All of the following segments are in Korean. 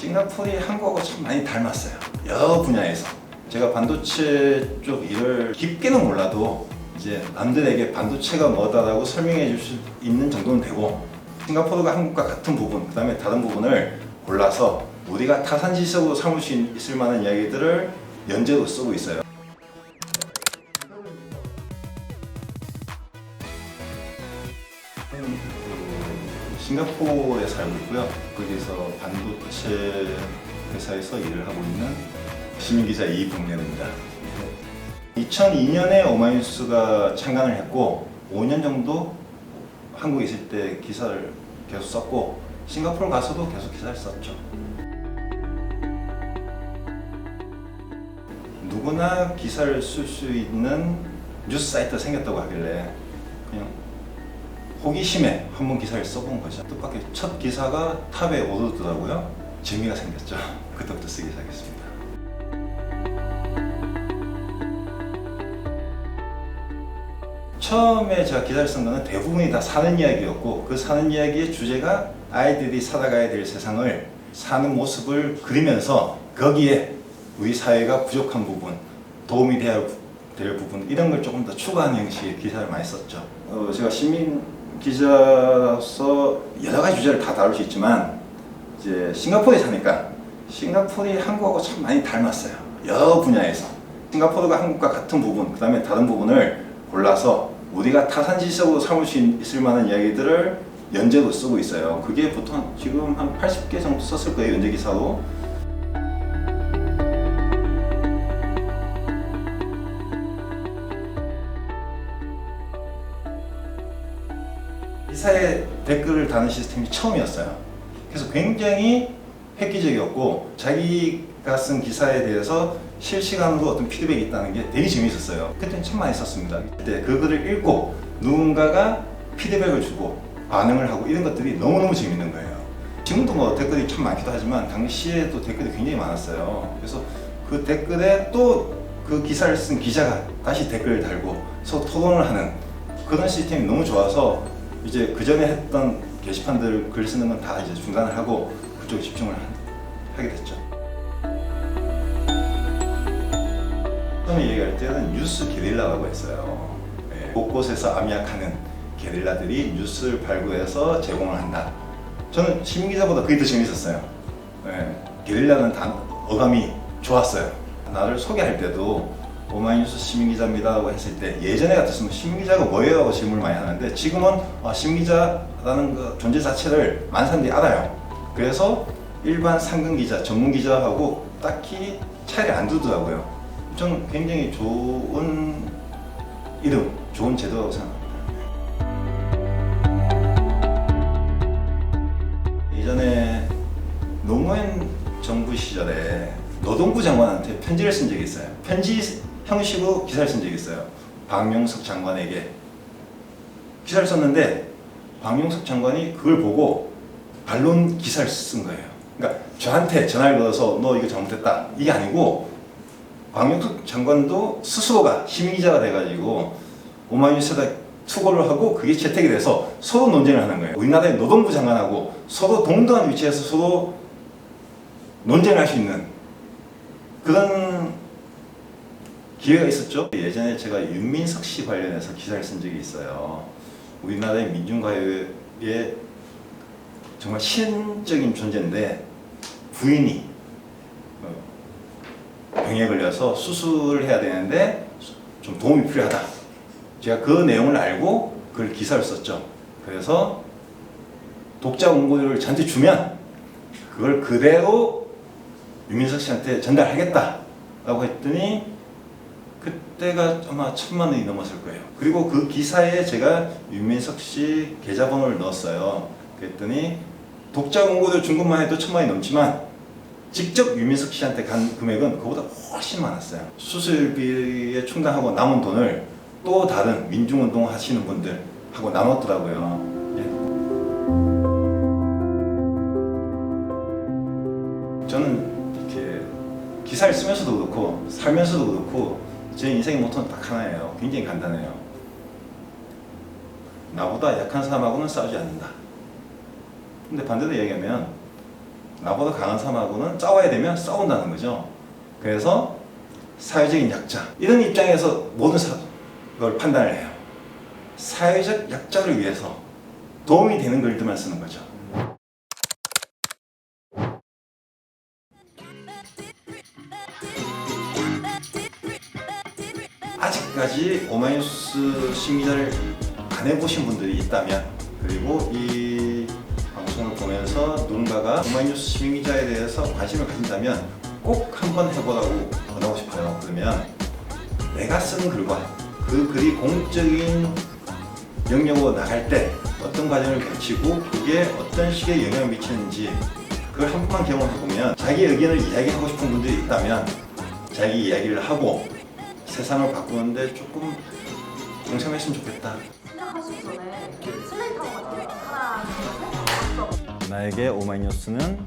싱가포르이 한국하고 참 많이 닮았어요. 여러 분야에서. 제가 반도체 쪽 일을 깊게는 몰라도 이제 남들에게 반도체가 뭐다라고 설명해 줄 수 있는 정도는 되고, 싱가포르가 한국과 같은 부분, 그 다음에 다른 부분을 골라서 우리가 타산지석으로 삼을 수 있을 만한 이야기들을 연재로 쓰고 있어요. 싱가포르에 살고 있고요. 거기서 반도체 회사에서 일을 하고 있는 시민기자 이봉렬입니다. 2002년에 오마이뉴스가 창간을 했고 5년 정도 한국에 있을 때 기사를 계속 썼고, 싱가포르 가서도 계속 기사를 썼죠. 누구나 기사를 쓸 수 있는 뉴스 사이트가 생겼다고 하길래 그냥 호기심에 한번 기사를 써본 거죠. 뜻밖의 첫 기사가 탑에 오르더라고요. 재미가 생겼죠. 그때부터 쓰기 시작했습니다. 처음에 제가 기사를 쓴 거는 대부분이 다 사는 이야기였고, 그 사는 이야기의 주제가 아이들이 살아가야 될 세상을 사는 모습을 그리면서 거기에 우리 사회가 부족한 부분, 도움이 돼야 될 부분, 이런 걸 조금 더 추가하는 형식의 기사를 많이 썼죠. 제가 시민 기자로서 여러 가지 주제를 다 다룰 수 있지만, 이제 싱가포르에 사니까 싱가포르이 한국하고 참 많이 닮았어요. 여러 분야에서. 싱가포르가 한국과 같은 부분, 그 다음에 다른 부분을 골라서 우리가 타산지석으로 삼을 수 있을 만한 이야기들을 연재로 쓰고 있어요. 그게 보통 지금 한 80개 정도 썼을 거예요, 연재 기사로. 기사에 댓글을 다는 시스템이 처음이었어요. 그래서 굉장히 획기적이었고, 자기가 쓴 기사에 대해서 실시간으로 어떤 피드백이 있다는 게 되게 재미있었어요. 그때는 참 많이 썼습니다. 그때 그 글을 읽고 누군가가 피드백을 주고 반응을 하고 이런 것들이 너무너무 재밌는 거예요. 지금도 뭐 댓글이 참 많기도 하지만 당시에도 댓글이 굉장히 많았어요. 그래서 그 댓글에 또 그 기사를 쓴 기자가 다시 댓글을 달고 서로 토론을 하는 그런 시스템이 너무 좋아서, 이제 그 전에 했던 게시판들 글 쓰는 건 다 이제 중단을 하고 그쪽에 집중을 하게 됐죠. 처음에 얘기할 때는 뉴스 게릴라라고 했어요. 네, 곳곳에서 암약하는 게릴라들이 뉴스를 발굴해서 제공을 한다. 저는 시민기자보다 그게 더 재밌었어요. 네, 게릴라는 어감이 좋았어요. 나를 소개할 때도 오마이뉴스 시민기자입니다라고 했을 때, 예전에 같았으면 시민기자가 뭐예요? 라고 질문을 많이 하는데, 지금은 시민기자라는 그 존재 자체를 많은 사람들이 알아요. 그래서 일반 상근기자, 전문기자하고 딱히 차이를 안 두더라고요. 저는 굉장히 좋은 이름, 좋은 제도라고 생각합니다. 예전에 노무현 정부 시절에 노동부 장관한테 편지를 쓴 적이 있어요. 편지 형식으로 기사를 쓴 적이 있어요. 박용석 장관에게 기사를 썼는데, 박용석 장관이 그걸 보고 반론 기사를 쓴 거예요. 그러니까 저한테 전화를 걸어서 너 이거 잘못했다, 이게 아니고 박용석 장관도 스스로가 시민기자가 돼가지고 오마이뉴스에다 투고를 하고 그게 채택이 돼서 서로 논쟁을 하는 거예요. 우리나라의 노동부 장관하고 서로 동등한 위치에서 서로 논쟁을 할 수 있는 그런 기회가 있었죠. 예전에 제가 윤민석 씨 관련해서 기사를 쓴 적이 있어요. 우리나라의 민중가요의 정말 신적인 존재인데, 부인이 병에 걸려서 수술을 해야 되는데 좀 도움이 필요하다. 제가 그 내용을 알고 그걸 기사를 썼죠. 그래서 독자 원고를 저한테 주면 그걸 그대로 윤민석 씨한테 전달하겠다라고 했더니, 그때가 아마 1000만 원이 넘었을 거예요. 그리고 그 기사에 제가 윤민석 씨 계좌번호를 넣었어요. 그랬더니 독자 원고를 준 것만 해도 1000만 원이 넘지만 직접 윤민석 씨한테 간 금액은 그보다 훨씬 많았어요. 수술비에 충당하고 남은 돈을 또 다른 민중운동 하시는 분들하고 나눴더라고요. 저는 이렇게 기사를 쓰면서도 그렇고 살면서도 그렇고 제 인생의 모토는 딱 하나예요. 굉장히 간단해요. 나보다 약한 사람하고는 싸우지 않는다. 근데 반대로 얘기하면 나보다 강한 사람하고는 싸워야 되면 싸운다는 거죠. 그래서 사회적인 약자 이런 입장에서 모든 걸 판단을 해요. 사회적 약자를 위해서 도움이 되는 글들만 쓰는 거죠. 아직까지 오마이뉴스 신기자를 안 해보신 분들이 있다면, 그리고 이 방송을 보면서 누군가가 오마이뉴스 신기자에 대해서 관심을 가진다면 꼭 한번 해보라고 권하고 싶어요. 그러면 내가 쓴 글과 그 글이 공적인 영역으로 나갈 때 어떤 과정을 거치고 그게 어떤 식의 영향을 미치는지 그걸 한 번만 경험해보면 자기 의견을 이야기하고 싶은 분들이 있다면 자기 이야기를 하고 세상을 바꾸는데 조금 동참했으면 좋겠다. 시작하시기 전에 슬레이트 한번 하나, 둘, 셋. 나에게 오마이뉴스는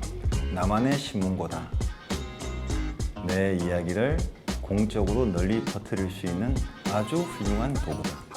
나만의 신문고다. 내 이야기를 공적으로 널리 퍼뜨릴 수 있는 아주 훌륭한 도구다.